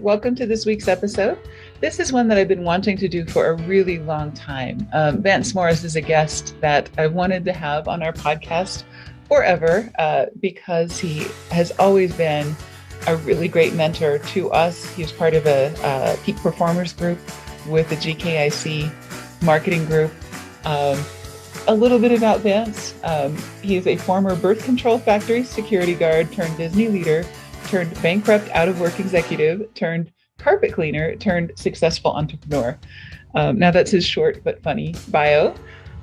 welcome to this week's episode. This is one that I've been wanting to do for a really long time. Vance Morris is a guest that I wanted to have on our podcast forever because he has always been a really great mentor to us. He was part of a peak performers group with the GKIC Marketing group. A little bit about Vance. He is a former birth control factory security guard turned Disney leader, turned bankrupt out of work executive, turned carpet cleaner, turned successful entrepreneur. Now that's his short but funny bio,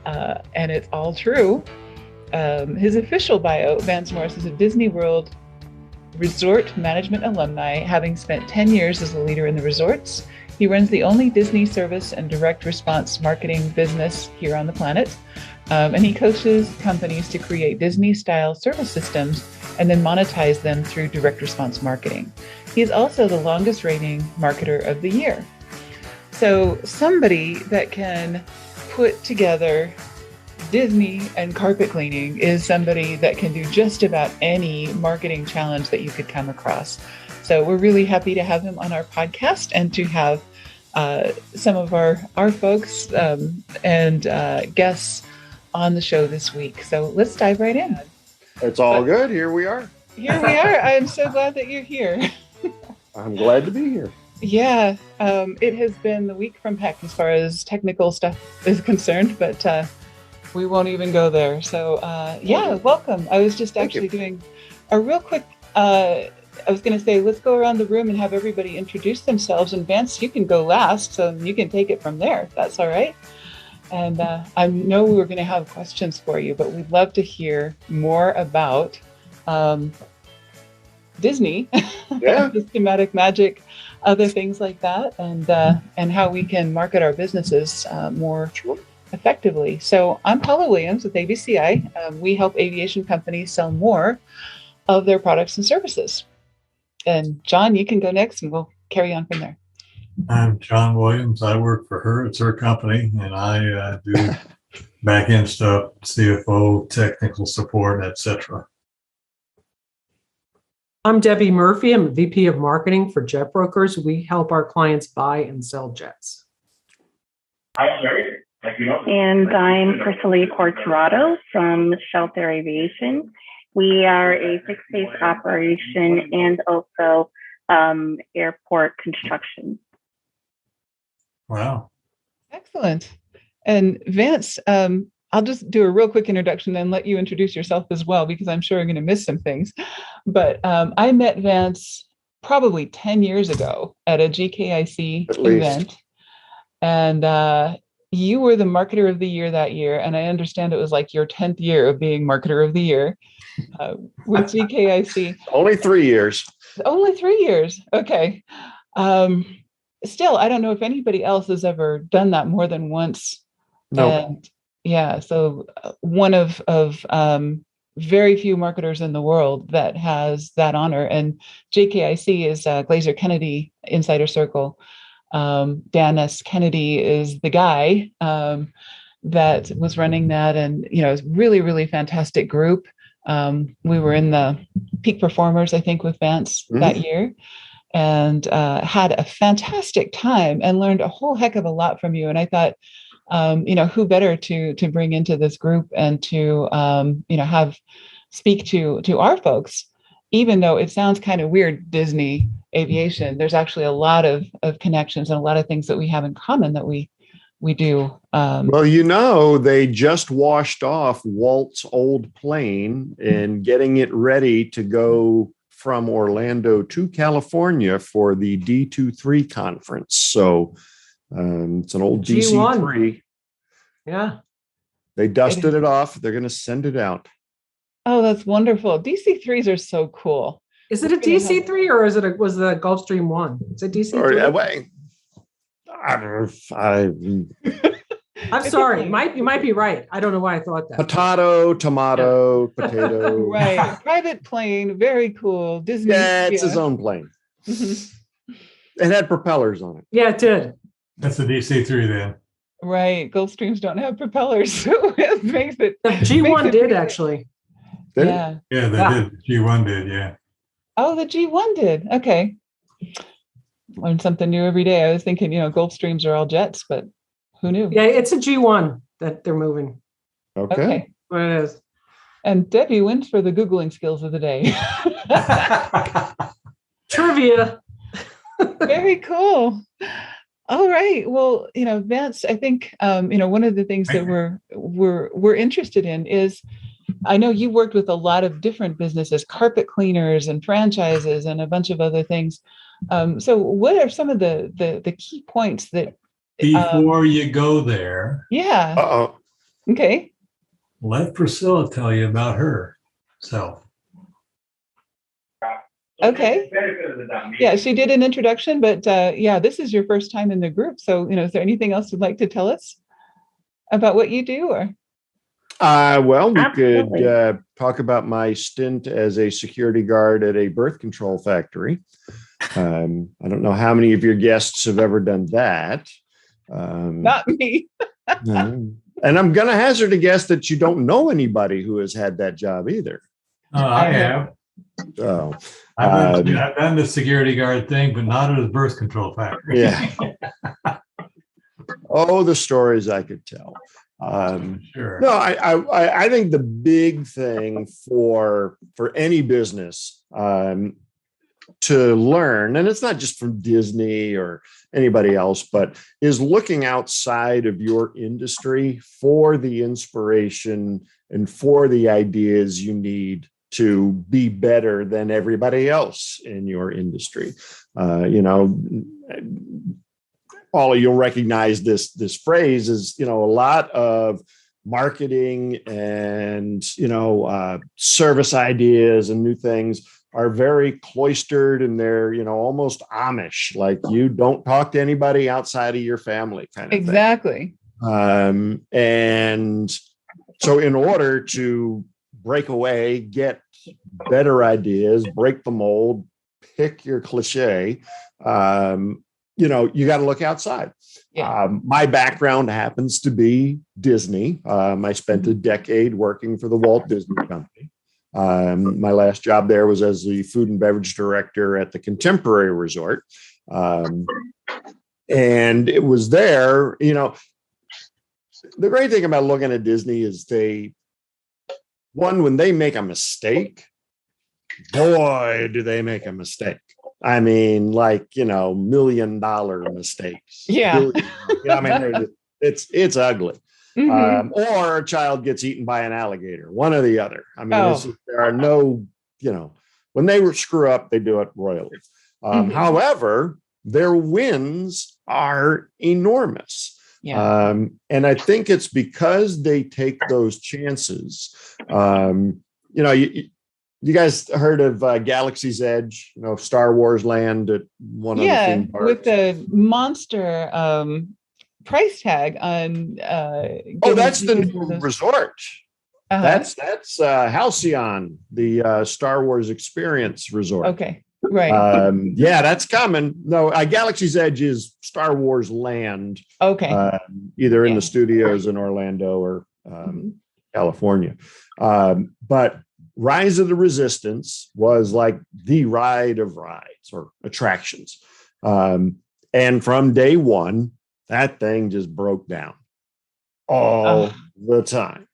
and it's all true. His official bio, Vance Morris is a Disney World resort management alumni, having spent 10 years as a leader in the resorts. He runs the only Disney service and direct response marketing business here on the planet. And he coaches companies to create Disney-style service systems and then monetize them through direct response marketing. He is also the longest reigning marketer of the year. So somebody that can put together Disney and carpet cleaning is somebody that can do just about any marketing challenge that you could come across. So we're really happy to have him on our podcast and to have some of our folks and guests on the show this week. So let's dive right in. It's all good. Here we are. Here we are. I am so glad that you're here. I'm glad to be here. Yeah. It has been the week from heck as far as technical stuff is concerned, but we won't even go there. So welcome. I was just actually doing a real quick, I was going to say, let's go around the room and have everybody introduce themselves. And Vance, you can go last, so you can take it from there, if that's all right. And I know we were going to have questions for you, but we'd love to hear more about Disney, systematic magic, other things like that, and how we can market our businesses more effectively. So I'm Paula Williams with ABCI. We help aviation companies sell more of their products and services. And John, you can go next and we'll carry on from there. I'm John Williams. I work for her. It's her company, and I do back-end stuff, CFO, technical support, etc. I'm Debbie Murphy. I'm VP of Marketing for Jet Brokers. We help our clients buy and sell jets. And I'm Priscilla Cortorado from Shelter Aviation. We are a fixed-base operation and also airport construction. Wow. Excellent. And Vance, I'll just do a real quick introduction and let you introduce yourself as well, because I'm sure I'm going to miss some things. But I met Vance probably 10 years ago at a GKIC event. And you were the Marketer of the Year that year. And I understand it was like your 10th year of being Marketer of the Year with GKIC. Only 3 years. Only 3 years. Okay. Still, I don't know if anybody else has ever done that more than once. No. And yeah, so one of very few marketers in the world that has that honor. And JKIC is Glazer Kennedy Insider Circle. Dan S. Kennedy is the guy that was running that. And, you know, it's really, really fantastic group. We were in the peak performers, I think, with Vance that year. And had a fantastic time and learned a whole heck of a lot from you. And I thought, who better to bring into this group and to, have speak to our folks, even though it sounds kind of weird, Disney aviation, there's actually a lot of connections and a lot of things that we have in common that we do. Well, they just washed off Walt's old plane and getting it ready to go from Orlando to California for the D23 conference. So it's an old G1. DC3. Yeah. They dusted it off. They're going to send it out. Oh, that's wonderful. DC3s are so cool. Is it a DC3 or was the Gulfstream 1? Is it DC3? I'm sorry. You might be right. I don't know why I thought that. Tomato, potato. Right. Private plane. Very cool. Disney. Yeah, it's his own plane. Mm-hmm. It had propellers on it. Yeah, it did. That's a DC3 then. Right. Gulfstreams don't have propellers. So it makes it. The G1 did actually. Did it? Yeah, they did. G1 did, yeah. Oh, the G1 did. Okay. Learn something new every day. I was thinking, Gulfstreams are all jets, but who knew? Yeah, it's a G1 that they're moving. Okay. What it is. And Debbie wins for the Googling skills of the day. Trivia. Very cool. All right. Well, Vance, I think one of the things that we're interested in is, I know you worked with a lot of different businesses, carpet cleaners and franchises and a bunch of other things. So what are some of the key points that Before you go there, yeah. Uh-oh. Okay. let Priscilla tell you about herself. Okay. Yeah, she did an introduction, but this is your first time in the group. So, is there anything else you'd like to tell us about what you do? Or Well, we Absolutely. could talk about my stint as a security guard at a birth control factory. I don't know how many of your guests have ever done that. not me. And I'm going to hazard a guess that you don't know anybody who has had that job either. I have. So, I've done the security guard thing, but not at a birth control factory. Yeah. Oh, the stories I could tell. Sure. No, I think the big thing for any business to learn, and it's not just from Disney or anybody else, but is looking outside of your industry for the inspiration and for the ideas you need to be better than everybody else in your industry. Paula, you'll recognize this phrase is, a lot of marketing and, service ideas and new things are very cloistered, and they're, almost Amish, like you don't talk to anybody outside of your family kind of Exactly. thing. And so in order to break away, get better ideas, break the mold, pick your cliche, you got to look outside. Yeah. My background happens to be Disney. I spent a decade working for the Walt Disney Company. My last job there was as the food and beverage director at the Contemporary Resort. And it was there, the great thing about looking at Disney is when they make a mistake, boy, do they make a mistake. I mean, like, $1 million mistakes. Yeah. It's ugly. Mm-hmm. Or a child gets eaten by an alligator, one or the other. I mean, there are no, when they screw up, they do it royally. However, their wins are enormous. Yeah. And I think it's because they take those chances. You guys heard of Galaxy's Edge, Star Wars Land at one of the theme parks? With the monster price tag on. That's the new resort. That's Halcyon, the Star Wars Experience Resort. Okay, right. That's coming. No, Galaxy's Edge is Star Wars Land. Okay. Either in the studios in Orlando or California. But Rise of the Resistance was like the ride of rides or attractions. And from day one, that thing just broke down all the time.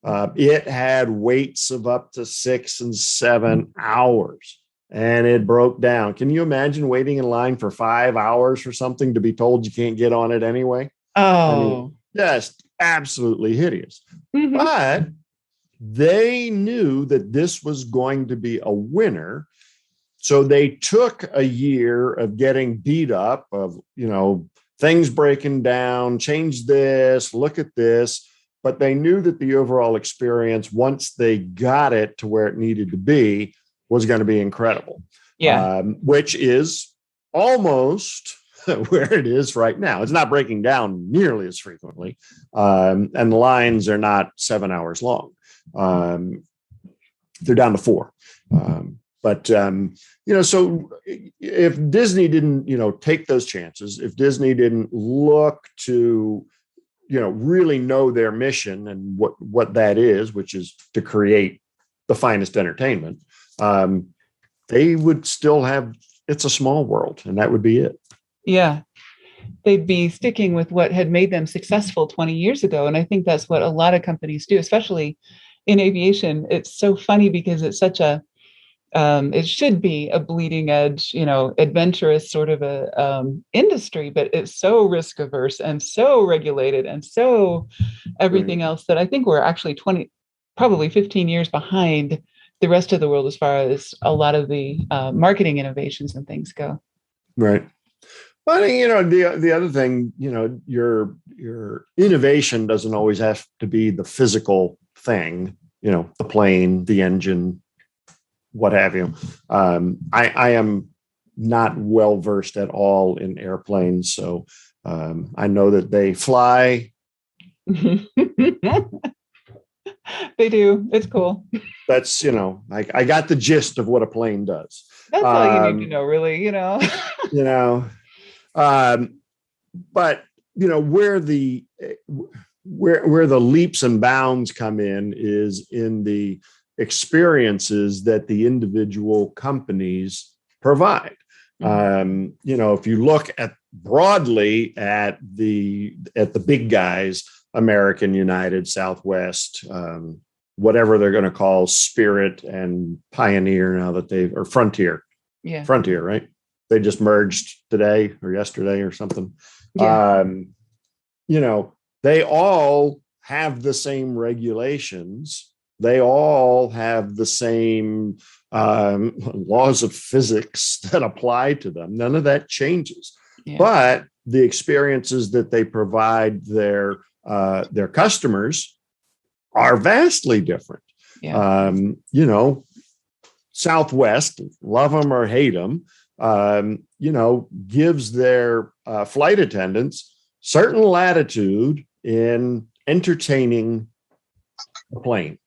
It had waits of up to 6 and 7 hours, and it broke down. Can you imagine waiting in line for 5 hours for something to be told you can't get on it anyway? Just absolutely hideous. Mm-hmm. But they knew that this was going to be a winner. So they took a year of getting beat up, of, things breaking down, change this, look at this. But they knew that the overall experience, once they got it to where it needed to be, was going to be incredible. Yeah. Which is almost where it is right now. It's not breaking down nearly as frequently. And the lines are not 7 hours long. They're down to 4. So if Disney didn't, take those chances, if Disney didn't look to, really know their mission and what that is, which is to create the finest entertainment, they would still have it's a small world, and that would be it. Yeah. They'd be sticking with what had made them successful 20 years ago. And I think that's what a lot of companies do, especially in aviation. It's so funny because it's such a, it should be a bleeding edge, adventurous sort of a industry, but it's so risk averse and so regulated and so everything else that I think we're actually probably 15 years behind the rest of the world as far as a lot of the marketing innovations and things go. Right. But the other thing, your innovation doesn't always have to be the physical thing, the plane, the engine, what have you. I am not well versed at all in airplanes, so I know that they fly. They do. It's cool. That's I got the gist of what a plane does. That's all you need to know, really. But where the leaps and bounds come in is in the experiences that the individual companies provide. If you look at broadly at the big guys, American, United, Southwest, whatever they're going to call Spirit and Pioneer now that or Frontier. Yeah. Frontier, right? They just merged today or yesterday or something. Yeah. They all have the same regulations. They all have the same laws of physics that apply to them. None of that changes. Yeah. But the experiences that they provide their customers are vastly different. Yeah. Southwest, love them or hate them, gives their flight attendants certain latitude in entertaining the plane.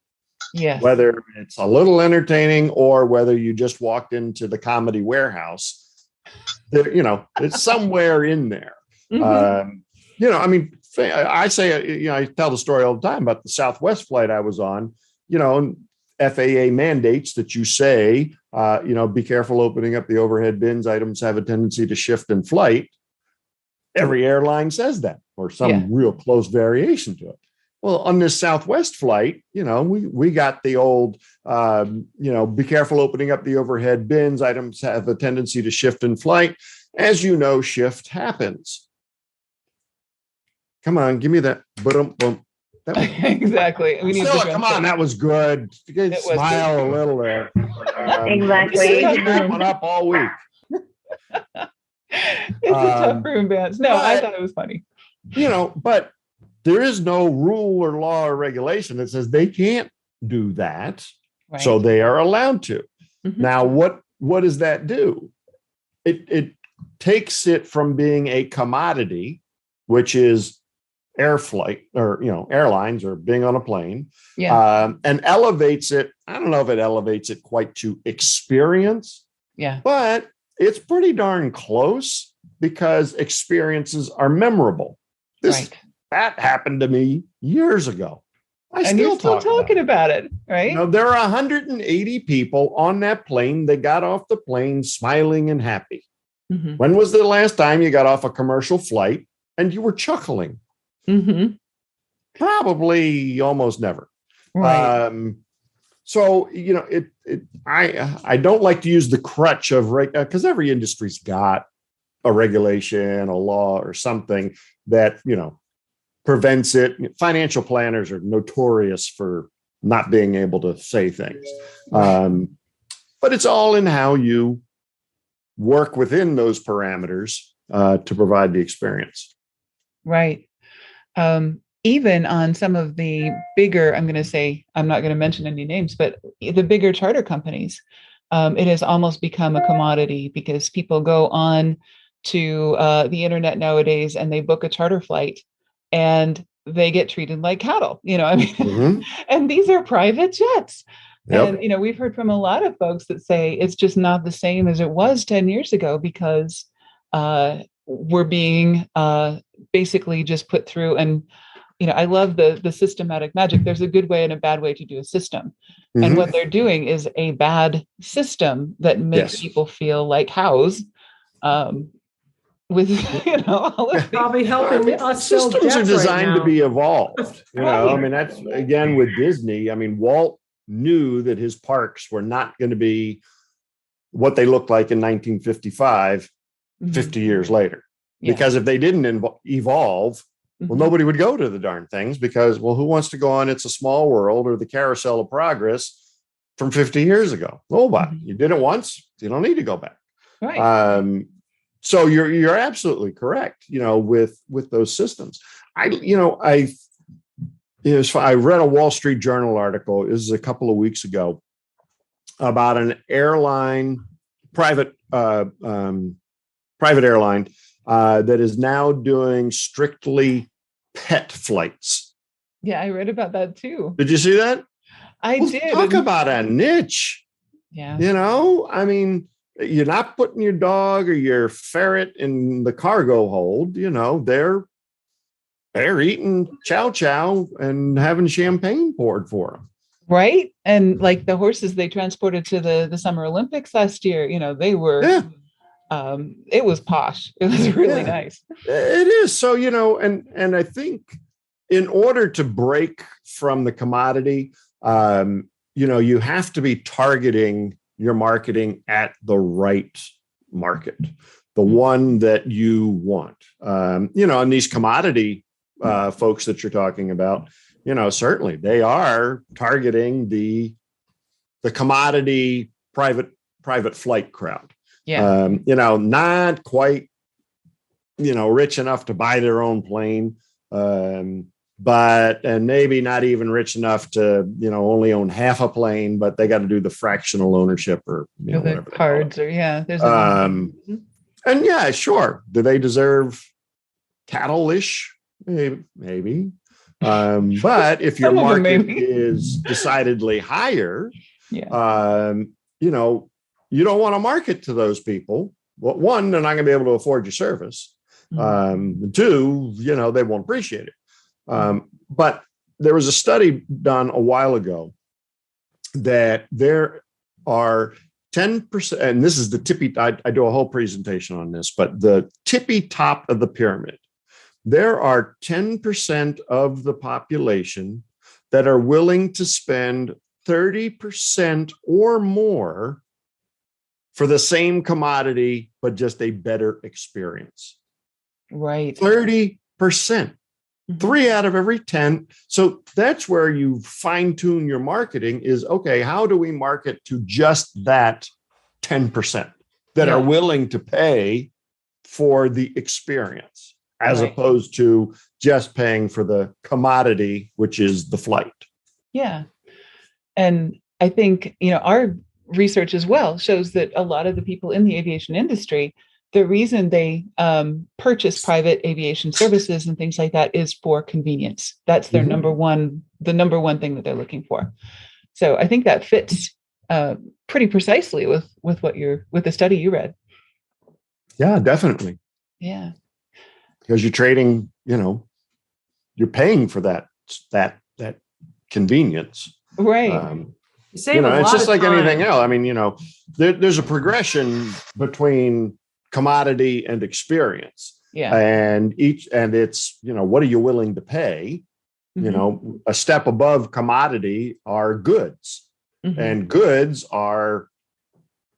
Yes. Whether it's a little entertaining or whether you just walked into the Comedy Warehouse, it's somewhere in there. Mm-hmm. I say, I tell the story all the time about the Southwest flight I was on, FAA mandates that you say, be careful opening up the overhead bins. Items have a tendency to shift in flight. Every airline says that, or some real close variation to it. Well, on this Southwest flight, we got the old, be careful opening up the overhead bins. Items have a tendency to shift in flight. As you know, shift happens. Come on, give me that. Boom, boom. Exactly. Come on, that was good. You guys smile a little there. Exactly. That one up all week. It's a tough room, Vance. No, I thought it was funny. But there is no rule or law or regulation that says they can't do that. Right. So they are allowed to. Mm-hmm. Now, what does that do? It takes it from being a commodity, which is air flight or airlines or being on a plane, and elevates it. I don't know if it elevates it quite to experience, but it's pretty darn close because experiences are memorable. That happened to me years ago. You're still talking about it, right? There are 180 people on that plane. They got off the plane smiling and happy. Mm-hmm. When was the last time you got off a commercial flight and you were chuckling? Mm-hmm. Probably almost never. Right. So I don't like to use the crutch of because every industry's got a regulation, a law, or something that prevents it. Financial planners are notorious for not being able to say things, but it's all in how you work within those parameters to provide the experience. Right. Even on some of the bigger, I'm not going to mention any names, but the bigger charter companies, it has almost become a commodity because people go on to the internet nowadays and they book a charter flight and they get treated like cattle, mm-hmm. And these are private jets. Yep. And, we've heard from a lot of folks that say it's just not the same as it was 10 years ago because we're being basically just put through and, I love the systematic magic. There's a good way and a bad way to do a system. And Mhm. what they're doing is a bad system that makes Yes. people feel like cows. With all of Probably helping us sell Systems are jets designed right to now. be evolved. I Right. mean, that's again with Disney. I mean, Walt knew that his parks were not going to be what they looked like in 1955, Mhm. 50 years later. Yeah. Because if they didn't evolve, well, Mhm. nobody would go to the darn things because, well, who wants to go on It's a Small World or the Carousel of Progress from 50 years ago? Nobody. Mhm. You did it once, you don't need to go back. Right. So you're absolutely correct. With those systems, I read a Wall Street Journal article. This is a couple of weeks ago about an airline, private airline that is now doing strictly pet flights. Yeah, I read about that too. Did you see that? I did. Talk about a niche. Yeah. I mean, you're not putting your dog or your ferret in the cargo hold. They're eating chow chow and having champagne poured for them. Right. And like the horses they transported to the Summer Olympics last year, they were, it was posh. It was really nice. It is. So, and I think in order to break from the commodity, you have to be targeting your marketing at the right market, the one that you want. And these commodity folks that you're talking about, certainly they are targeting the commodity private flight crowd. Yeah. Not quite, rich enough to buy their own plane. And maybe not even rich enough to, only own half a plane, but they got to do the fractional ownership or, the cards or there's and yeah, sure. Do they deserve cattle-ish? Maybe. But if your market is decidedly higher, you don't want to market to those people. Well, one, they're not going to be able to afford your service. Two, they won't appreciate it. But there was a study done a while ago that there are 10%, and this is the tippy, I do a whole presentation on this, but the tippy top of the pyramid, there are 10% of the population that are willing to spend 30% or more for the same commodity, but just a better experience. Right. 30%. 3 out of every 10. So that's where you fine tune your marketing is, okay, how do we market to just that 10% that are willing to pay for the experience as opposed to just paying for the commodity, which is the flight? Yeah. And I think, our research as well shows that a lot of the people in the aviation industry, the reason they purchase private aviation services and things like that is for convenience. That's their number one thing that they're looking for. So I think that fits pretty precisely with the study you read. Yeah, definitely. Yeah. Because you're trading, you're paying for that convenience. Right. It's just like anything else. I mean, there's a progression between commodity and experience. Yeah. And it's, what are you willing to pay? A step above commodity are goods. And goods are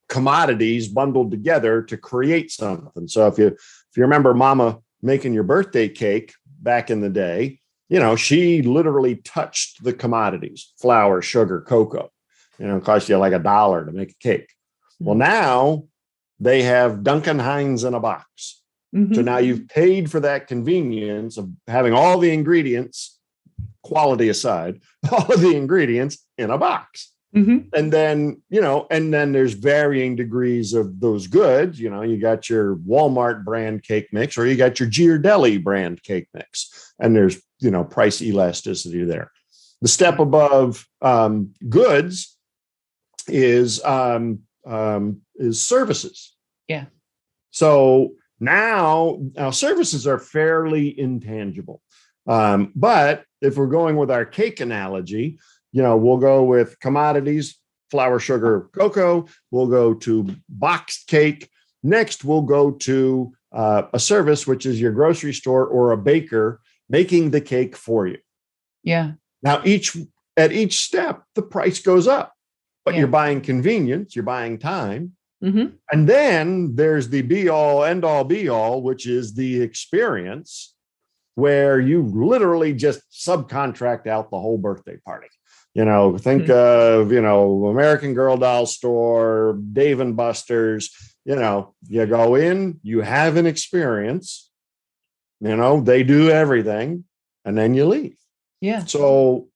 commodities bundled together to create something. So if you remember Mama making your birthday cake back in the day, she literally touched the commodities: flour, sugar, cocoa. It cost you like $1 to make a cake. Well, now they have Duncan Hines in a box. So now you've paid for that convenience of having all the ingredients, quality aside, all of the ingredients in a box. And then, there's varying degrees of those goods. You got your Walmart brand cake mix, or you got your Ghirardelli brand cake mix. And there's, price elasticity there. The step above goods is services. Yeah. So now services are fairly intangible. But if we're going with our cake analogy, we'll go with commodities, flour, sugar, cocoa. We'll go to boxed cake. Next, we'll go to a service, which is your grocery store or a baker making the cake for you. Yeah. Now, at each step, the price goes up, but you're buying convenience, you're buying time. Mm-hmm. And then there's the be all, end all, be all, which is the experience where you literally just subcontract out the whole birthday party. Think of, American Girl doll store, Dave and Buster's, you go in, you have an experience, they do everything, and then you leave. Yeah. So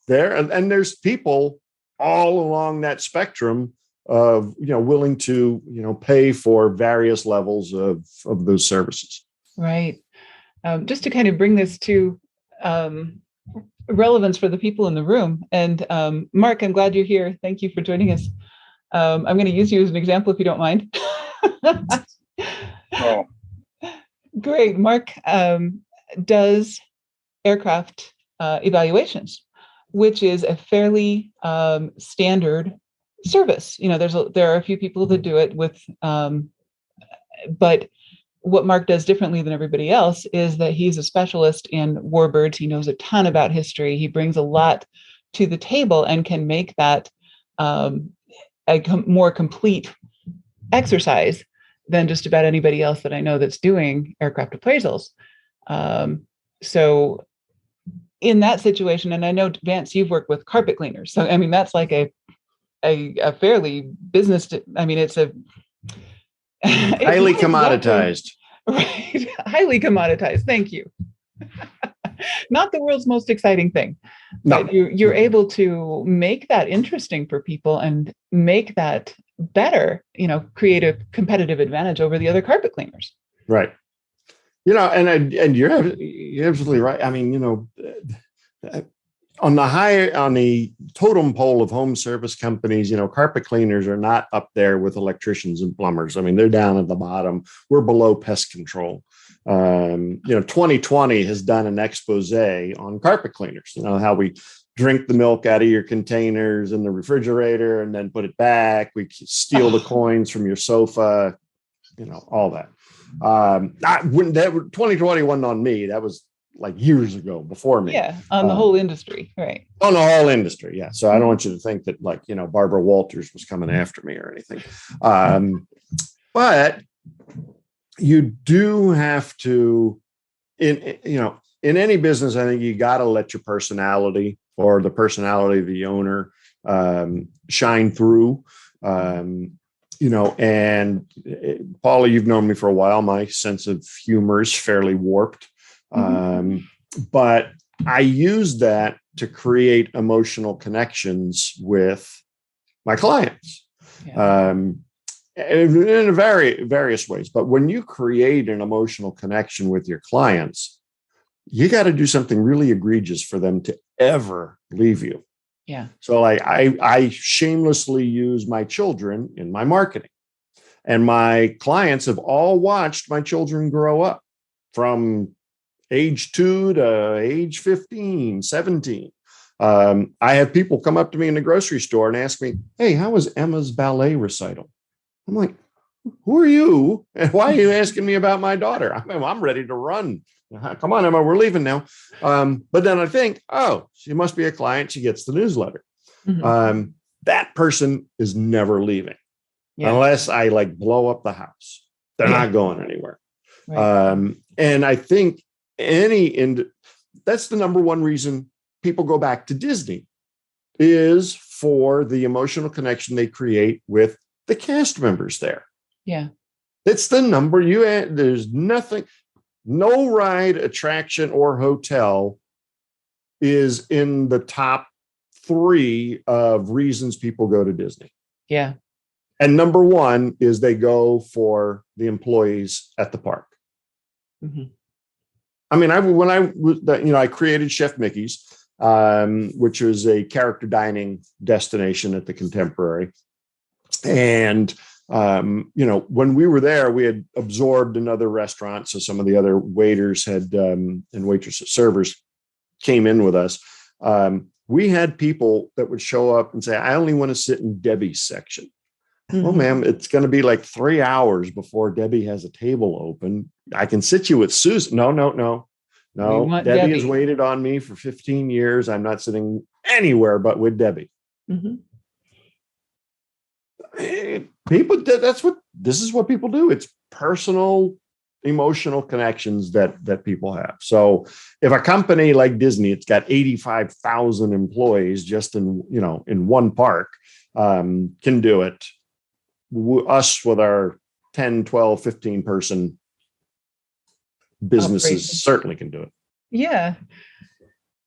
there's people all along that spectrum of, willing to, pay for various levels of those services. Right. Just to kind of bring this to relevance for the people in the room. And Mark, I'm glad you're here. Thank you for joining us. I'm going to use you as an example, if you don't mind. Oh. Great. Mark does aircraft evaluations, which is a fairly standard service. There are a few people that do it with, but what Mark does differently than everybody else is that he's a specialist in warbirds. He knows a ton about history. He brings a lot to the table and can make that more complete exercise than just about anybody else that I know that's doing aircraft appraisals. So in that situation, and I know, Vance, you've worked with carpet cleaners. So, that's like a fairly business, it's a highly commoditized. Right. Highly commoditized. Thank you. Not the world's most exciting thing. No. But you're able to make that interesting for people and make that better, create a competitive advantage over the other carpet cleaners. Right. And you're absolutely right. On the totem pole of home service companies, carpet cleaners are not up there with electricians and plumbers. They're down at the bottom. We're below pest control. 2020 has done an expose on carpet cleaners, how we drink the milk out of your containers in the refrigerator and then put it back. We steal the coins from your sofa, all that. 2020 wasn't on me. That was like years ago, before me. Yeah, on the whole industry, right? On the whole industry, yeah. So I don't want you to think that Barbara Walters was coming after me or anything. But you do have to, in any business, I think you got to let your personality or the personality of the owner shine through. And Paula, you've known me for a while. My sense of humor is fairly warped. But I use that to create emotional connections with my clients, in various ways. But when you create an emotional connection with your clients, you got to do something really egregious for them to ever leave you. Yeah. So I shamelessly use my children in my marketing, and my clients have all watched my children grow up from age 2 to age 15, 17. I have people come up to me in the grocery store and ask me, "Hey, how was Emma's ballet recital?" I'm like, "Who are you? And why are you asking me about my daughter? I'm ready to run. Come on, Emma, we're leaving now." But then I think, oh, she must be a client. She gets the newsletter. Mm-hmm. That person is never leaving unless I blow up the house. They're not going anywhere. Right. And I think that's the number one reason people go back to Disney, is for the emotional connection they create with the cast members there. Yeah. It's the number there's nothing, no ride, attraction, or hotel is in the top 3 of reasons people go to Disney. Yeah. And number 1 is they go for the employees at the park. Mm-hmm. I created Chef Mickey's, which was a character dining destination at the Contemporary. And when we were there, we had absorbed another restaurant. So some of the other waiters and waitresses, servers came in with us. We had people that would show up and say, I only want to sit in Debbie's section. Well, ma'am, it's going to be like 3 hours before Debbie has a table open. I can sit you with Susan. No. Debbie has waited on me for 15 years. I'm not sitting anywhere but with Debbie. This is what people do. It's personal, emotional connections that people have. So if a company like Disney, it's got 85,000 employees just in one park, can do it. Us with our 10, 12, 15 person businesses certainly can do it. Yeah.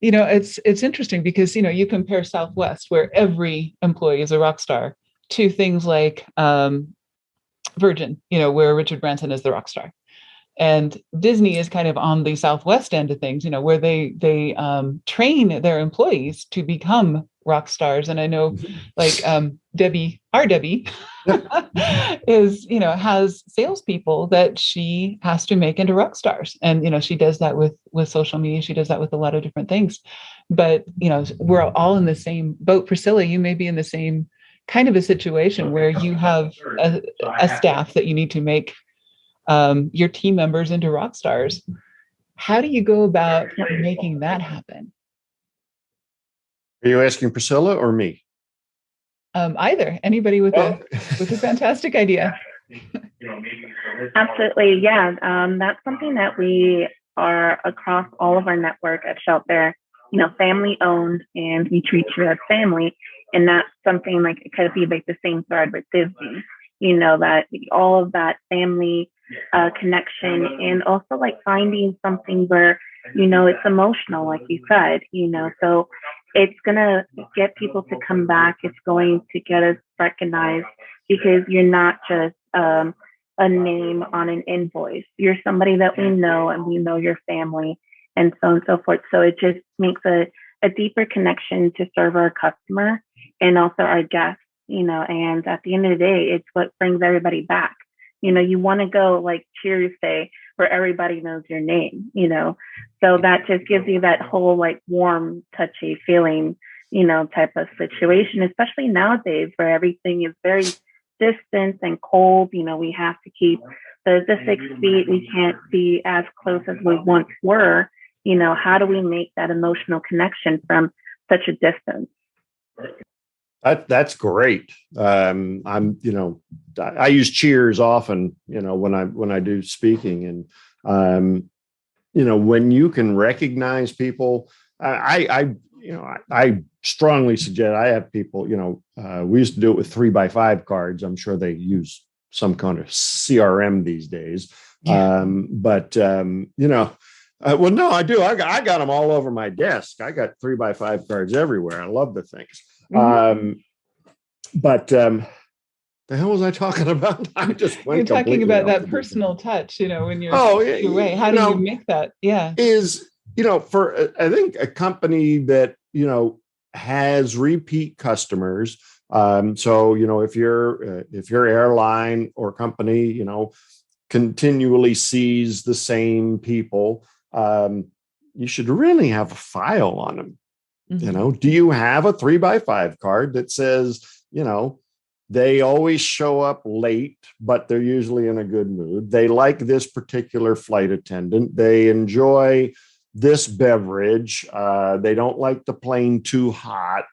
It's interesting because, you compare Southwest, where every employee is a rock star, to things like Virgin, where Richard Branson is the rock star. And Disney is kind of on the Southwest end of things, where they train their employees to become rock stars. And I know like Debbie is, has salespeople that she has to make into rock stars. And, she does that with social media. She does that with a lot of different things. But, we're all in the same boat. Priscilla, you may be in the same kind of a situation where you have a staff that you need to make your team members into rock stars. How do you go about making that happen? Are you asking Priscilla or me? Either. Anybody with a fantastic idea. Absolutely. Yeah. That's something that we are across all of our network at Shelter, family owned, and we treat you as family. And that's something like, it could be like the same thread with Disney, that all of that family connection, and also like finding something where, it's emotional, like you said, so it's going to get people to come back. It's going to get us recognized, because you're not just a name on an invoice. You're somebody that we know, and we know your family, and so on and so forth. So it just makes a deeper connection to serve our customer and also our guests, and at the end of the day, it's what brings everybody back. You want to go like Cheers Day where everybody knows your name, so that just gives you that whole like warm, touchy feeling, type of situation, especially nowadays where everything is very distant and cold. We have to keep the 6 feet. We can't be as close as we once were. How do we make that emotional connection from such a distance? That's great. I use Cheers often, when I do speaking, and when you can recognize people, I strongly suggest. I have people, we used to do it with 3x5 cards. I'm sure they use some kind of CRM these days. Yeah. Well, no, I do. I got them all over my desk. I got 3x5 cards everywhere. I love the things. The hell was I talking about? I just went. You're talking about that personal touch, when you're away. How do you make that? Yeah. For I think a company that, has repeat customers. So, if your airline or company, continually sees the same people, you should really have a file on them. Do you have a 3x5 card that says, they always show up late, but they're usually in a good mood. They like this particular flight attendant. They enjoy this beverage. They don't like the plane too hot,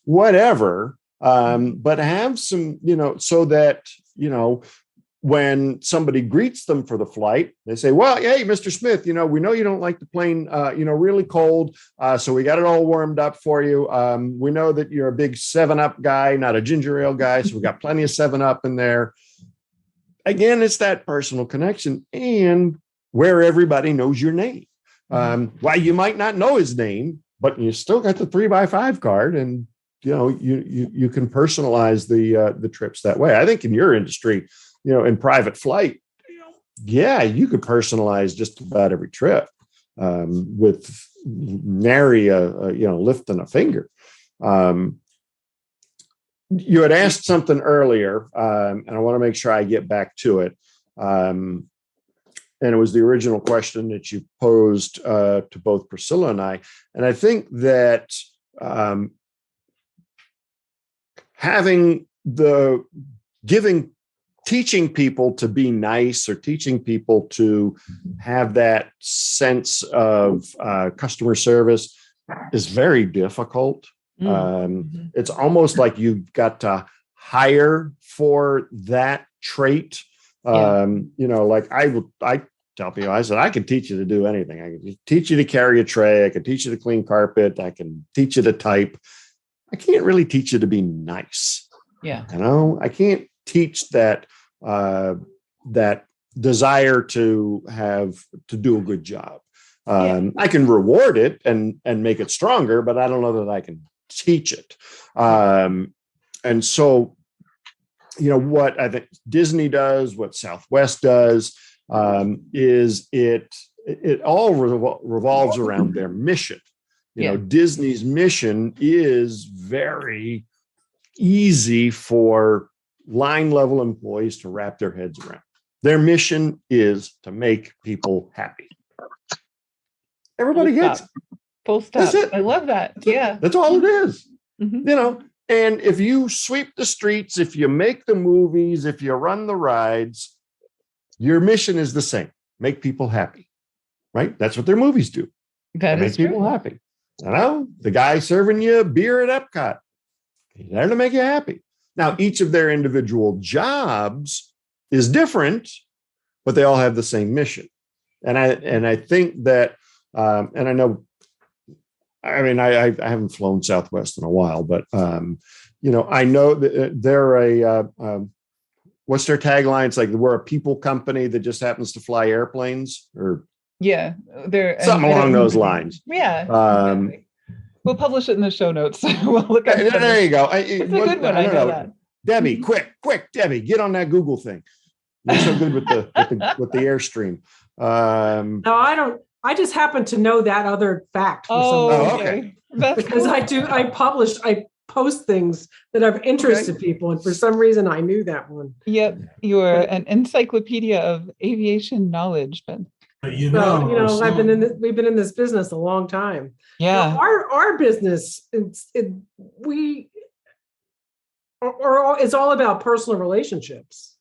whatever. But have some, so that, when somebody greets them for the flight, they say, well, hey, Mr. Smith, we know you don't like the plane, really cold. So we got it all warmed up for you. We know that you're a big 7-Up guy, not a ginger ale guy. So we got plenty of 7-Up in there. Again, it's that personal connection, and where everybody knows your name. Why you might not know his name, but you still got the 3x5 card, and you can personalize the trips that way. I think in your industry, in private flight, you could personalize just about every trip with nary a lifting a finger. you had asked something earlier, and I want to make sure I get back to it. And it was the original question that you posed to both Priscilla and I. And I think that teaching people to be nice, or teaching people to have that sense of customer service is very difficult. It's almost like you've got to hire for that trait. Like I tell people, I said, I can teach you to do anything. I can teach you to carry a tray. I can teach you to clean carpet. I can teach you to type. I can't really teach you to be nice. Yeah. I can't teach that that desire to do a good job. I can reward it and make it stronger, but I don't know that I can teach it. And so, what I think Disney does, what Southwest does, is it all revolves around their mission. Disney's mission is very easy for line level employees to wrap their heads around. Their mission is to make people happy. Everybody gets it. Full stop. That's it. I love that. Yeah. That's all it is. And if you sweep the streets, if you make the movies, if you run the rides, your mission is the same. Make people happy, right? That's what their movies do. That make people happy. The guy serving you beer at Epcot, he's there to make you happy. Now, each of their individual jobs is different, but they all have the same mission. And I think that, and I know, I haven't flown Southwest in a while, but I know that they're what's their tagline? It's like, we're a people company that just happens to fly airplanes, or they're something along those lines. Yeah. Exactly. We'll publish it in the show notes. We'll look at it. There you go. It's a good one. I know that. Debbie, quick, Debbie, get on that Google thing. You're so good with the Airstream. No, I don't. I just happen to know that other fact. For some reason. Okay. Because I post things that have interested people, and for some reason I knew that one. Yep, you're an encyclopedia of aviation knowledge, Ben. But we've been in this business a long time. Yeah, our business it's all about personal relationships.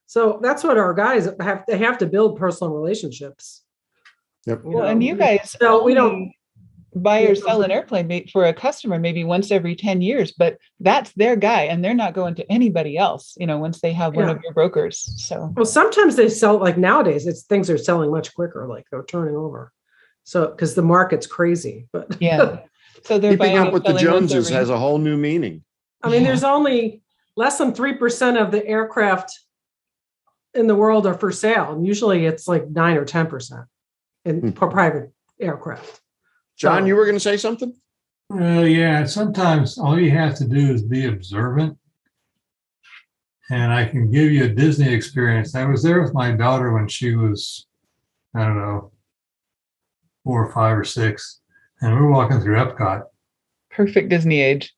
So that's what our guys have. They have to build personal relationships. Yep. And you guys, we don't buy or sell an airplane for a customer maybe once every 10 years, but that's their guy, and they're not going to anybody else, once they have one of your brokers. So, well, sometimes they sell, like nowadays, things are selling much quicker, like they're turning over. So, because the market's crazy, but so they're keeping up with the Joneses has a whole new meaning. There's only less than 3% of the aircraft in the world are for sale, and usually it's like 9 or 10% for private aircraft. John, you were going to say something? Yeah, sometimes all you have to do is be observant. And I can give you a Disney experience. I was there with my daughter when she was, 4 or 5 or 6. And we were walking through Epcot. Perfect Disney age.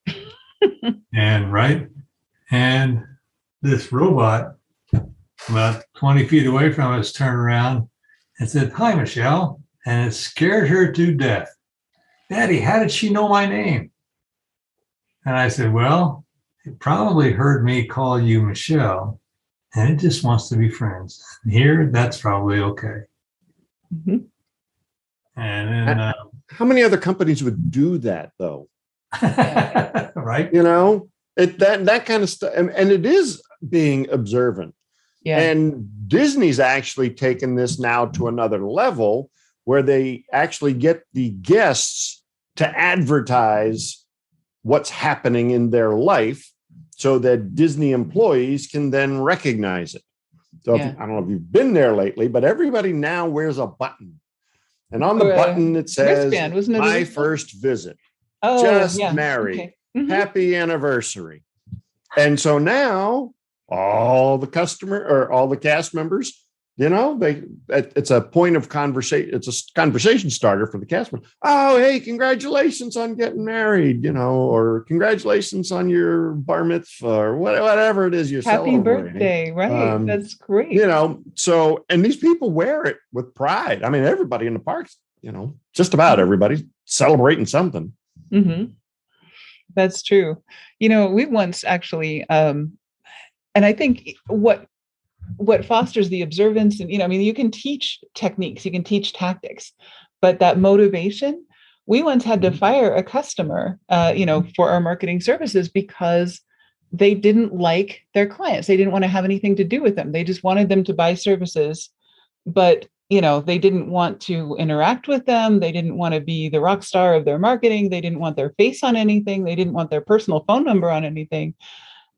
And this robot, about 20 feet away from us, turned around and said, "Hi, Michelle." And it scared her to death. "Daddy, how did she know my name?" And I said, "Well, it probably heard me call you Michelle, and it just wants to be friends. Here, that's probably okay." Mm-hmm. And then, how many other companies would do that, though? Right? That kind of stuff, and it is being observant. Yeah. And Disney's actually taken this now to another level, where they actually get the guests to advertise what's happening in their life so that Disney employees can then recognize it. So I don't know if you've been there lately, but everybody now wears a button. And on the button, it says, wristband, wasn't it? My first visit. Just married. Okay. Mm-hmm. Happy anniversary. And so now all the cast members, it's a point of conversation. It's a conversation starter for the cast member. Oh, hey, congratulations on getting married, or congratulations on your bar mitzvah or whatever it is you're Happy celebrating. birthday. Right. That's great. So, and these people wear it with pride. I mean, everybody in the parks, just about everybody celebrating something. Mm-hmm. That's true. We once actually, and I think what fosters the observance, and you can teach techniques, you can teach tactics, but that motivation, we once had to fire a customer, for our marketing services because they didn't like their clients. They didn't want to have anything to do with them. They just wanted them to buy services, but they didn't want to interact with them. They didn't want to be the rock star of their marketing. They didn't want their face on anything. They didn't want their personal phone number on anything.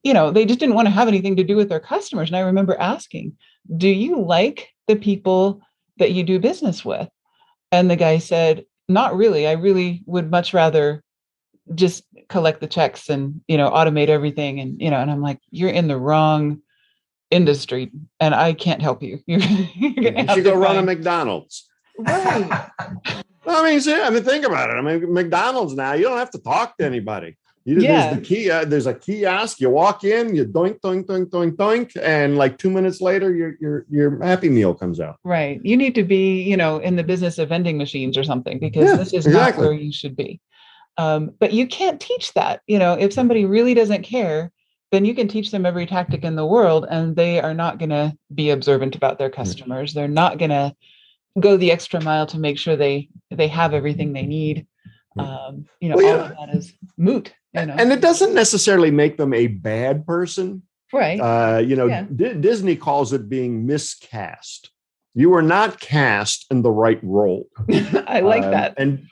They just didn't want to have anything to do with their customers. And I remember asking, do you like the people that you do business with? And the guy said, not really. I really would much rather just collect the checks and, automate everything. And, and I'm like, you're in the wrong industry and I can't help you. You're gonna have to go run a McDonald's. Right. I mean, think about it. I mean, McDonald's now, you don't have to talk to anybody. There's the key. There's a kiosk. You walk in, you doink, doink, doink, doink, doink, and like 2 minutes later, your Happy Meal comes out. Right. You need to be, in the business of vending machines or something, because this is not where you should be. But you can't teach that. If somebody really doesn't care, then you can teach them every tactic in the world, and they are not going to be observant about their customers. They're not going to go the extra mile to make sure they have everything they need. All of that is moot. And it doesn't necessarily make them a bad person. Right. Disney calls it being miscast. You are not cast in the right role. I like that. And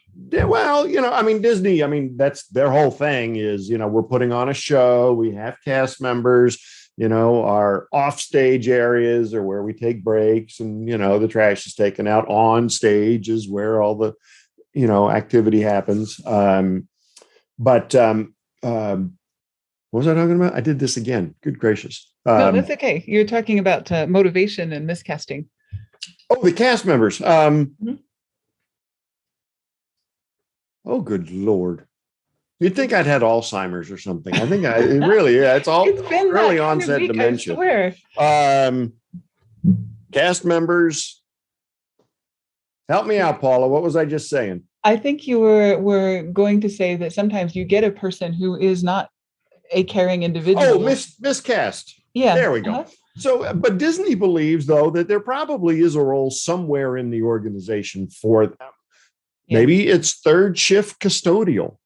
Disney, that's their whole thing is, we're putting on a show. We have cast members, our offstage areas are where we take breaks and, the trash is taken out. On stage is where all the, activity happens. What was I talking about? I did this again. Good gracious. No, that's okay. You're talking about motivation and miscasting. Oh, the cast members. Mm-hmm. Oh, good Lord. You'd think I'd had Alzheimer's or something. I think it's all early onset dementia. I swear. Cast members. Help me out, Paula. What was I just saying? I think you were going to say that sometimes you get a person who is not a caring individual. Oh, miscast. Yeah. There we go. Uh-huh. So, but Disney believes, though, that there probably is a role somewhere in the organization for them. Yeah. Maybe it's third shift custodial.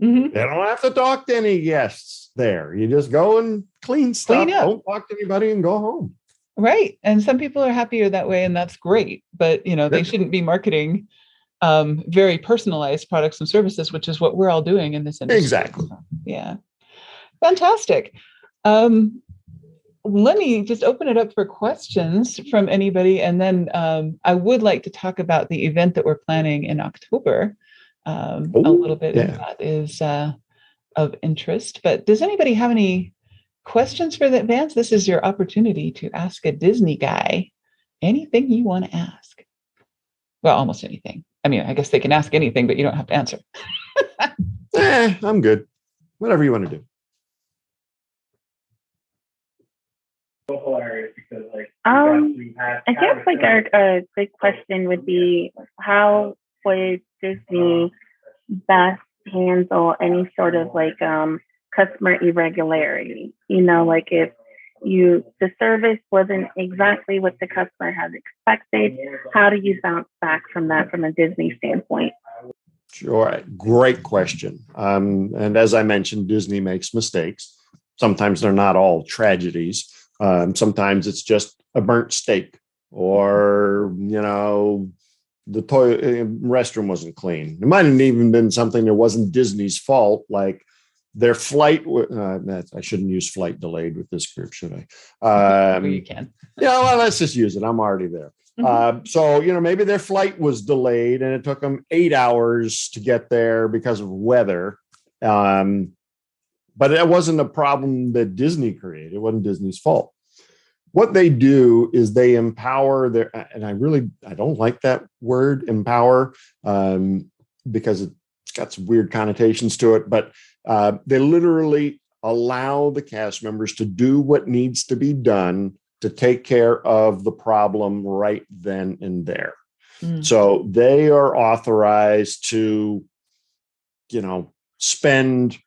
Mm-hmm. They don't have to talk to any guests there. You just go and clean stuff. Don't talk to anybody and go home. Right. And some people are happier that way, and that's great. But, they shouldn't be marketing very personalized products and services, which is what we're all doing in this industry. Exactly. Yeah. Fantastic. Let me just open it up for questions from anybody. And then I would like to talk about the event that we're planning in October. A little bit of that is of interest. But does anybody have any questions for the Vance? This is your opportunity to ask a Disney guy anything you want to ask. Well, almost anything. I mean, I guess they can ask anything, but you don't have to answer. I'm good. Whatever you want to do. I guess a good question would be, how would Disney best handle any sort of customer irregularity? If the service wasn't exactly what the customer had expected, how do you bounce back from that from a Disney standpoint? Sure. Great question. And as I mentioned, Disney makes mistakes. Sometimes they're not all tragedies. Sometimes it's just a burnt steak, or, the toilet restroom wasn't clean. It might have even been something that wasn't Disney's fault, like their flight. I shouldn't use flight delayed with this group, should I? You can. Well, let's just use it. I'm already there. Mm-hmm. So, maybe their flight was delayed and it took them 8 hours to get there because of weather. But it wasn't a problem that Disney created. It wasn't Disney's fault. what they do is they empower and I don't like that word empower, because it's got some weird connotations to it, but they literally allow the cast members to do what needs to be done to take care of the problem right then and there. So they are authorized to, spend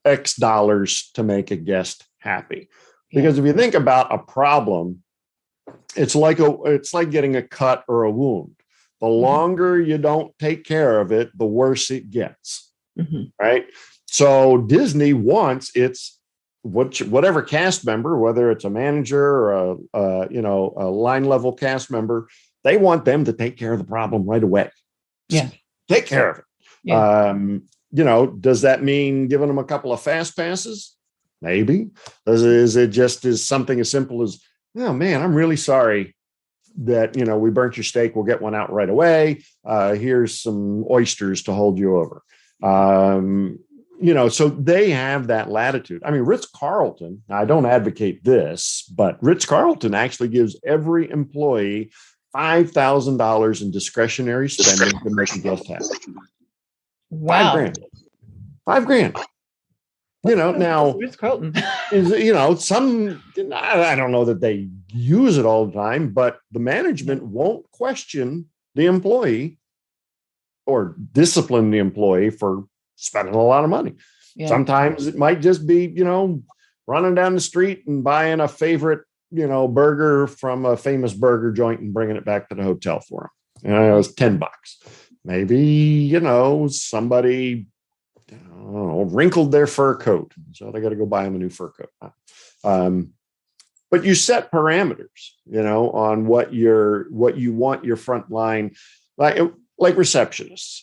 X dollars to make a guest happy. Because if you think about a problem, it's like getting a cut or a wound. The longer you don't take care of it, the worse it gets. Right? So Disney wants whatever cast member, whether it's a manager or a line level cast member, they want them to take care of the problem right away. Just take care of it. Does that mean giving them a couple of fast passes? Maybe. Is it just something as simple as, oh man, I'm really sorry that, we burnt your steak. We'll get one out right away. Here's some oysters to hold you over. So they have that latitude. I mean, Ritz-Carlton, I don't advocate this, but Ritz-Carlton actually gives every employee $5,000 in discretionary spending to make a guest happy. Wow. $5,000. Now Ritz-Carlton is, some, I don't know that they use it all the time, but the management won't question the employee or discipline the employee for spending a lot of money. Sometimes it might just be, running down the street and buying a favorite, burger from a famous burger joint and bringing it back to the hotel for them. It was $10. Maybe, somebody wrinkled their fur coat. So they got to go buy them a new fur coat. But you set parameters, on what you want your front line, like receptionists.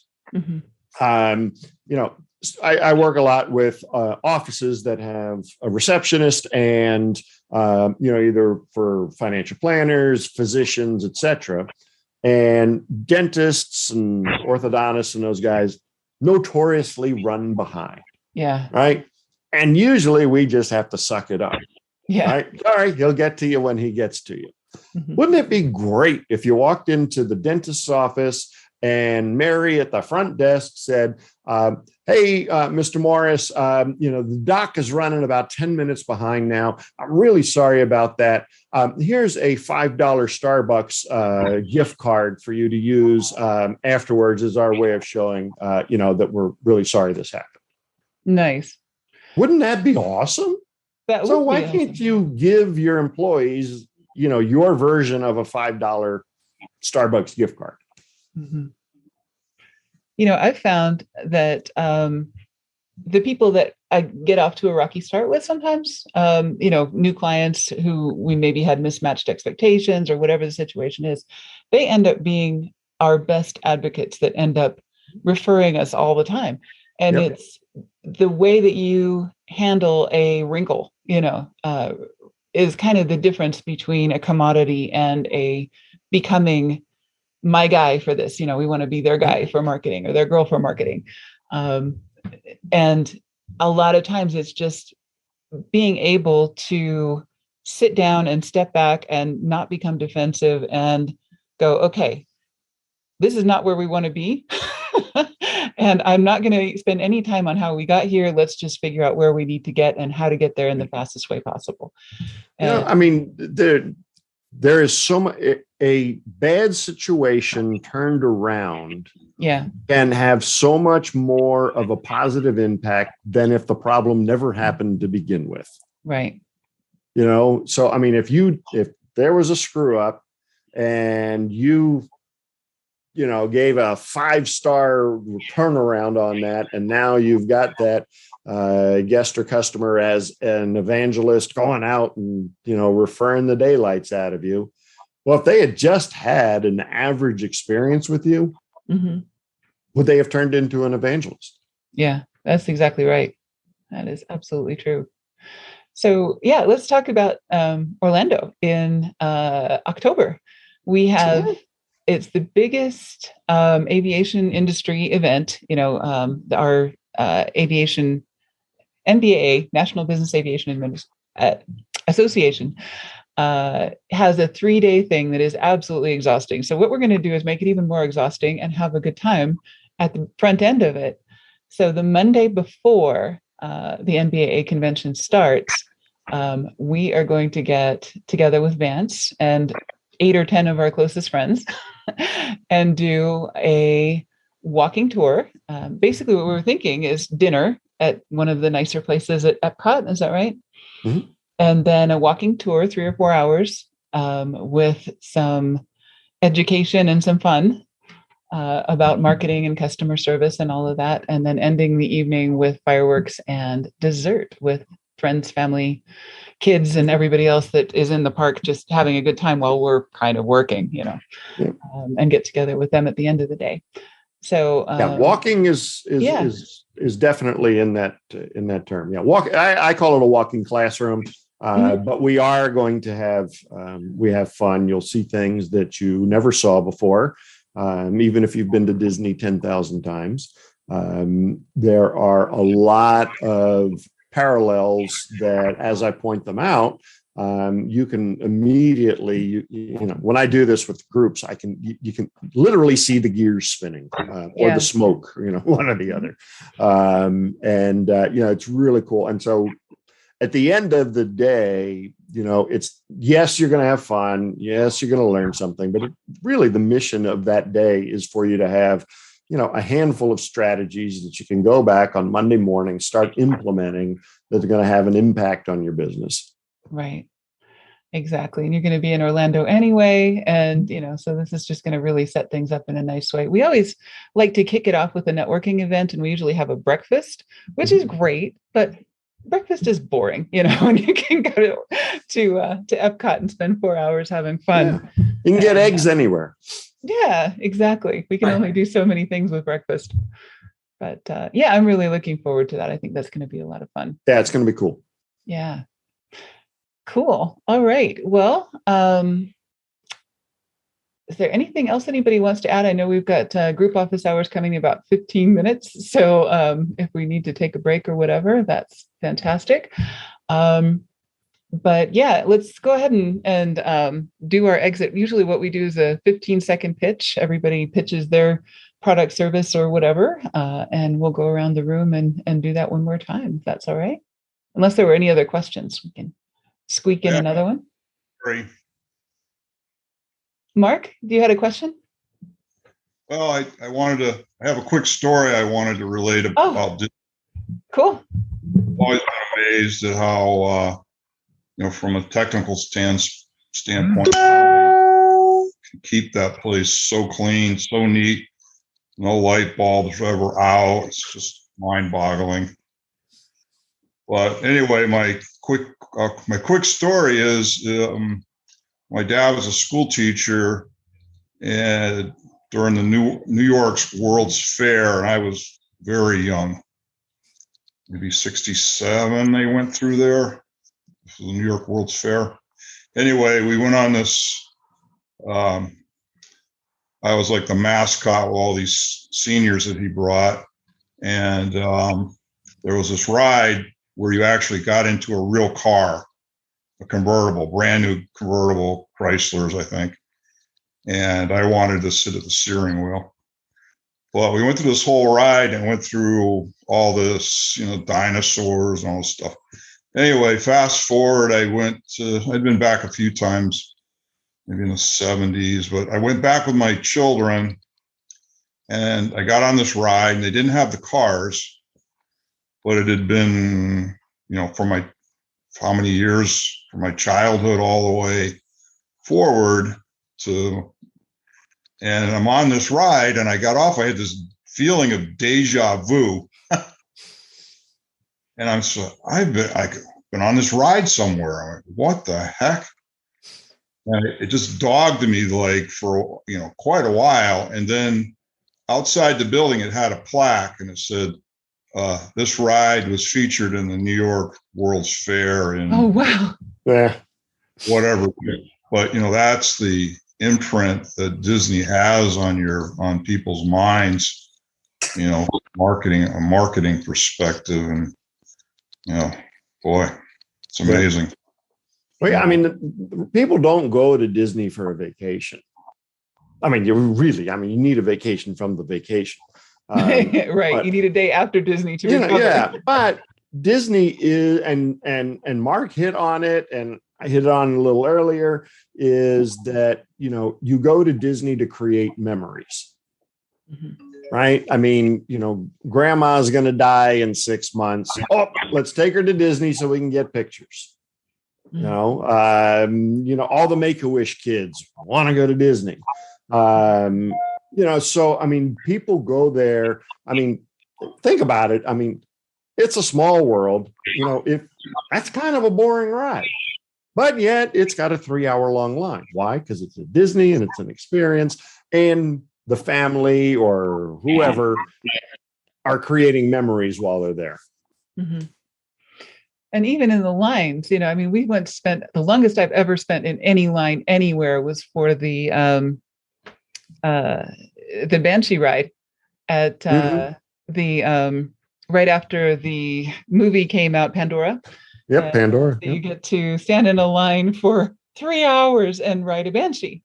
I work a lot with offices that have a receptionist and, either for financial planners, physicians, et cetera, and dentists and orthodontists and those guys notoriously run behind. Right. And usually we just have to suck it up. Right. All right. He'll get to you when he gets to you. Wouldn't it be great if you walked into the dentist's office and Mary at the front desk said, hey, Mr. Morris, the doc is running about 10 minutes behind now. I'm really sorry about that. Here's a $5 Starbucks gift card for you to use afterwards as our way of showing, that we're really sorry this happened. Nice. Wouldn't that be awesome? So why can't you give your employees, your version of a $5 Starbucks gift card? I've found that the people that I get off to a rocky start with sometimes, new clients who we maybe had mismatched expectations or whatever the situation is, they end up being our best advocates that end up referring us all the time. And it's the way that you handle a wrinkle, is kind of the difference between a commodity and a becoming my guy for this. We want to be their guy for marketing or their girl for marketing. And a lot of times it's just being able to sit down and step back and not become defensive and go, okay, this is not where we want to be. And I'm not going to spend any time on how we got here. Let's just figure out where we need to get and how to get there in the fastest way possible. There is so much, a bad situation turned around can have so much more of a positive impact than if the problem never happened to begin with. Right. So, if there was a screw up and you gave a 5-star turnaround on that, and now you've got that guest or customer as an evangelist going out and, referring the daylights out of you. Well, if they had just had an average experience with you, would they have turned into an evangelist? Yeah, that's exactly right. That is absolutely true. So, let's talk about Orlando in October. We have... It's the biggest aviation industry event, our aviation NBAA, National Business Aviation Association, has a 3-day thing that is absolutely exhausting. So what we're going to do is make it even more exhausting and have a good time at the front end of it. So the Monday before the NBAA convention starts, we are going to get together with Vance and 8 or 10 of our closest friends and do a walking tour. Basically, what we're thinking is dinner at one of the nicer places at Epcot. Is that right? Mm-hmm. And then a walking tour, 3 or 4 hours, with some education and some fun about marketing and customer service and all of that. And then ending the evening with fireworks and dessert with friends, family, kids, and everybody else that is in the park, just having a good time while we're kind of working, and get together with them at the end of the day. So walking is definitely in that term. Yeah, I call it a walking classroom. But we are going to have fun. You'll see things that you never saw before, even if you've been to Disney 10,000 times. There are a lot of parallels that, as I point them out, you can immediately, when I do this with groups, you can literally see the gears spinning or the smoke, one or the other. It's really cool. And so at the end of the day, it's, yes, you're going to have fun. Yes, you're going to learn something, but really the mission of that day is for you to have, a handful of strategies that you can go back on Monday morning, start implementing that are going to have an impact on your business. Right. Exactly. And you're going to be in Orlando anyway. And, so this is just going to really set things up in a nice way. We always like to kick it off with a networking event, and we usually have a breakfast, which is great, but breakfast is boring, and you can go to Epcot and spend 4 hours having fun. Yeah. You can get eggs anywhere. Yeah, exactly. We can only do so many things with breakfast. But I'm really looking forward to that. I think that's going to be a lot of fun. Yeah, it's going to be cool. Yeah. Cool. All right. Well, is there anything else anybody wants to add? I know we've got group office hours coming in about 15 minutes. So if we need to take a break or whatever, that's fantastic. But yeah, let's go ahead and do our exit. Usually what we do is a 15-second pitch. Everybody pitches their product, service, or whatever. And we'll go around the room and do that one more time, if that's all right. Unless there were any other questions, we can squeak in another one. Great. Mark, do you had a question? Well, I have a quick story I wanted to relate about Disney. Cool. I've always been amazed at how, from a technical standpoint, how they can keep that place so clean, so neat, no light bulbs ever out. It's just mind-boggling. But anyway, my quick story is my dad was a school teacher and during the New York's World's Fair, and I was very young, maybe 67. They went through there for the New York World's Fair. Anyway, we went on this. I was like the mascot with all these seniors that he brought, and there was this ride where you actually got into a real car, a convertible, brand new convertible Chryslers, I think. And I wanted to sit at the steering wheel. Well, we went through this whole ride and went through all this, dinosaurs and all this stuff. Anyway, fast forward, I'd been back a few times, maybe in the 70s, but I went back with my children and I got on this ride and they didn't have the cars, but it had been, for how many years, from my childhood all the way forward and I'm on this ride and I got off, I had this feeling of deja vu. And I've been on this ride somewhere. I'm like, what the heck? And it just dogged me for, quite a while. And then outside the building, it had a plaque and it said, this ride was featured in the New York World's Fair. Oh, wow. Yeah. Whatever. But, that's the imprint that Disney has on people's minds, a marketing perspective. And, boy, it's amazing. Well, yeah, I mean, people don't go to Disney for a vacation. I mean, you need a vacation from the vacation. Right. But, You need a day after Disney to recover. Yeah, but Disney is, and Mark hit on it, and I hit it on a little earlier, is that, you go to Disney to create memories. Mm-hmm. Right. I mean, grandma's going to die in 6 months. Oh, let's take her to Disney so we can get pictures. All the Make-A-Wish kids want to go to Disney. So, I mean, people go there. I mean, think about it. I mean, it's a small world, if that's kind of a boring ride, but yet it's got a 3-hour long line. Why? Because it's a Disney and it's an experience, and the family or whoever are creating memories while they're there. Mm-hmm. And even in the lines, we spent the longest I've ever spent in any line anywhere was for the Banshee ride at the right after the movie came out, Pandora. Yep, Pandora. You get to stand in a line for 3 hours and ride a Banshee,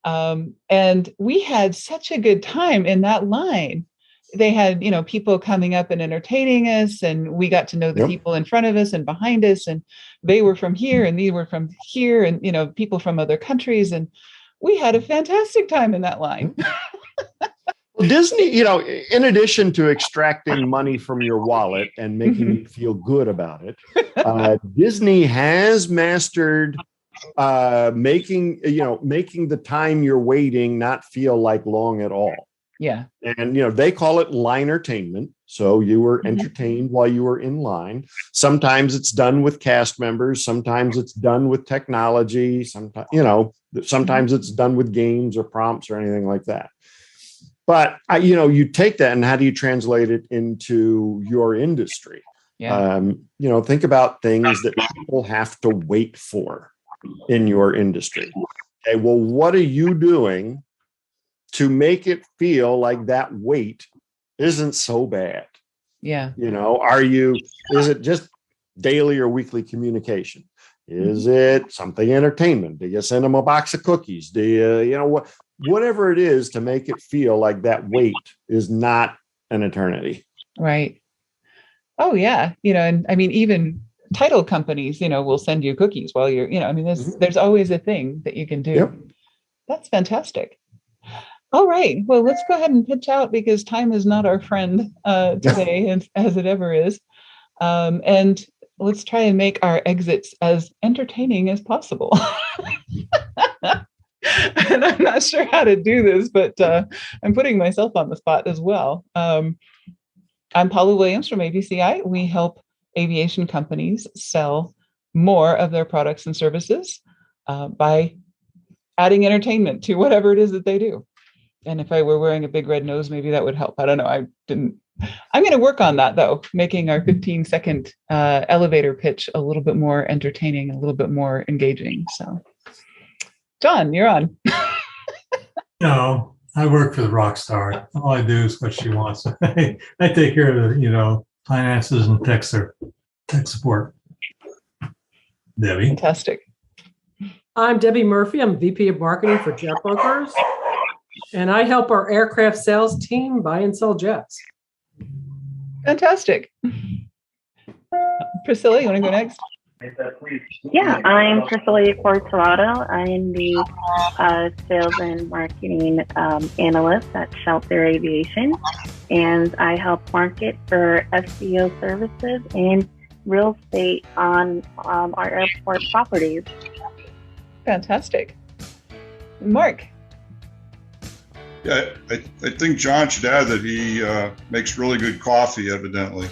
and we had such a good time in that line. They had, people coming up and entertaining us, and we got to know the people in front of us and behind us, and they were from here and these were from here, and, people from other countries. And we had a fantastic time in that line. Disney, in addition to extracting money from your wallet and making you feel good about it, Disney has mastered making the time you're waiting not feel like long at all. Yeah. And, they call it line-ertainment. So you were entertained while you were in line. Sometimes it's done with cast members. Sometimes it's done with technology. Sometimes it's done with games or prompts or anything like that. But, you take that and how do you translate it into your industry? Yeah. Think about things that people have to wait for in your industry. Okay, well, what are you doing to make it feel like that wait isn't so bad? Yeah. Is it just daily or weekly communication? Is it something entertainment? Do you send them a box of cookies? Do you, whatever it is to make it feel like that wait is not an eternity. Right. Oh yeah. And I mean, even title companies, will send you cookies while you're, there's always a thing that you can do. Yep. That's fantastic. All right. Well, let's go ahead and pitch out because time is not our friend today, as it ever is. And let's try and make our exits as entertaining as possible. And I'm not sure how to do this, but I'm putting myself on the spot as well. I'm Paula Williams from ABCI. We help aviation companies sell more of their products and services by adding entertainment to whatever it is that they do. And if I were wearing a big red nose, maybe that would help. I don't know. I'm going to work on that, though, making our 15-second elevator pitch a little bit more entertaining, a little bit more engaging. So, John, you're on. No, I work for the rock star. All I do is what she wants. I take care of the, finances and tech support. Debbie. Fantastic. I'm Debbie Murphy. I'm VP of Marketing for Jet Brokers. And I help our aircraft sales team buy and sell jets. Fantastic. Priscilla, you want to go next? Yeah, I'm Priscilla Cortorado. I'm the sales and marketing analyst at Shelter Aviation, and I help market for SEO services and real estate on our airport properties. Fantastic. Mark. Yeah, I think John should add that he makes really good coffee, evidently.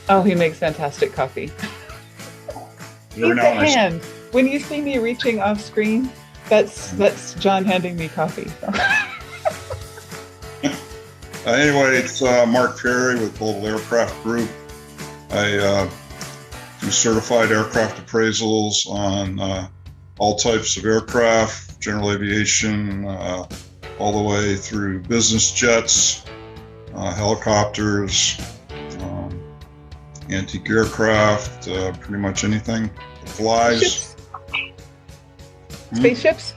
Oh, he makes fantastic coffee. Every now and hand. When you see me reaching off screen, that's John handing me coffee. Anyway, it's Mark Perry with Global Aircraft Group. I do certified aircraft appraisals on all types of aircraft, general aviation, all the way through business jets, helicopters, antique aircraft, pretty much anything that flies. Spaceships?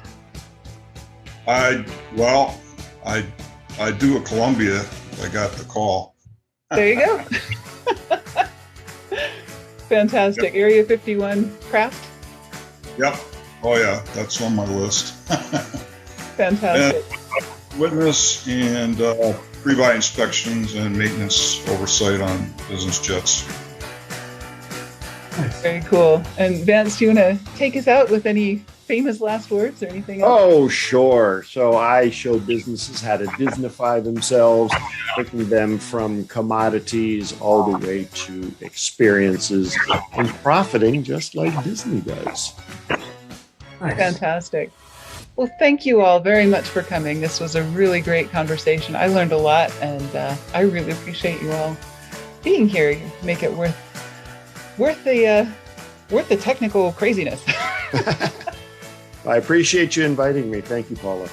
Well, I do at Columbia. I got the call. There you go. Fantastic. Yep. Area 51 craft? Yep. Oh, yeah. That's on my list. Fantastic. And witness and pre-buy inspections and maintenance oversight on business jets. Nice. Very cool. And Vance, do you want to take us out with any famous last words or anything else? Oh, sure. So I show businesses how to Disneyfy themselves, taking them from commodities all the way to experiences and profiting just like Disney does. Nice. Fantastic. Well, thank you all very much for coming. This was a really great conversation. I learned a lot, and I really appreciate you all being here. You make it worth the technical craziness. I appreciate you inviting me. Thank you, Paula.